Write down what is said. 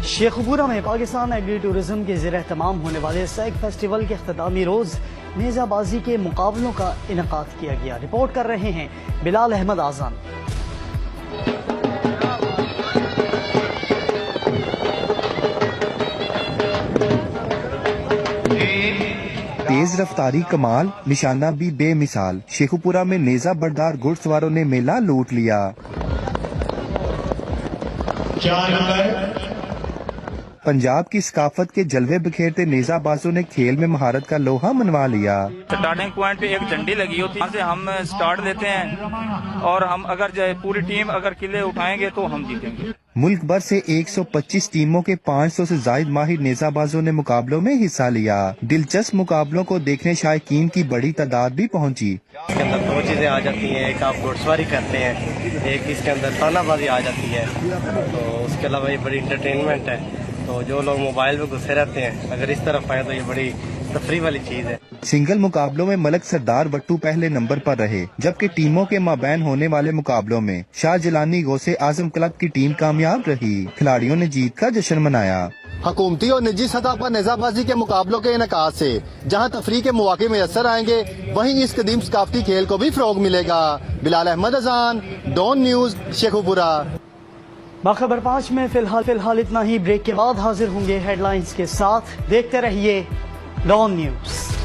शेखुपुरा में Pakistan agree tourism के ज़ेर एहतमाम होने वाले सैक फेस्टिवल के इख्तितामी रोज़ नेज़ाबाजी के मुकाबलों का इनेकाद किया गया। रिपोर्ट कर रहे हैं बिलाल अहमद आज़ान। तेज रफ्तारी कमाल, निशाना भी बेमिसाल। शेखुपुरा में नेजा बरदार घुड़सवारों ने मेला लूट लिया। पंजाब की सकाफत के जलवे बिखेरते नेजाबाजों ने खेल में महारत का लोहा मनवा लिया। स्टार्टिंग पॉइंट पे एक झंडी लगी होती है, यहाँ से हम स्टार्ट देते हैं और हम अगर पूरी टीम अगर किले उठाएंगे तो हम जीतेंगे। मुल्क भर से 125 टीमों के 500 से जायद माहिर नेजाबाजों ने मुकाबलों में हिस्सा लिया। दिलचस्प मुकाबलों को देखने शायकीन की बड़ी तादाद भी पहुंची। इसके अंदर दो चीजें आ जाती हैं, एक आप घुड़सवारी करते हैं, एक इसके अंदर तानाबाजी आ जाती है। तो उसके अलावा ये बड़ी इंटरटेनमेंट है। तो जो लोग मोबाइल में घुसे रहते हैं अगर इस तरफ आए तो ये बड़ी तफरी वाली चीज है। सिंगल मुकाबलों में मलक सरदार वट्टू पहले नंबर पर रहे, जबकि टीमों के माबैन होने वाले मुकाबलों में शाह जिलानी गौसे आजम क्लब की टीम कामयाब रही। खिलाड़ियों ने जीत का जश्न मनाया। हुकूमती और निजी सतह पर नेजाबाजी के मुकाबलों के इनेकाद से जहां तफरी के मौके मैसर आएंगे, वहीं इस कदीम सकाफती खेल को भी फरोग मिलेगा। बिलाल अहमद अजान, डॉन न्यूज, शेखुपुरा। बाखबर 5 में फिलहाल इतना ही। ब्रेक के बाद हाजिर होंगे हेडलाइंस के साथ। देखते रहिए डॉन न्यूज।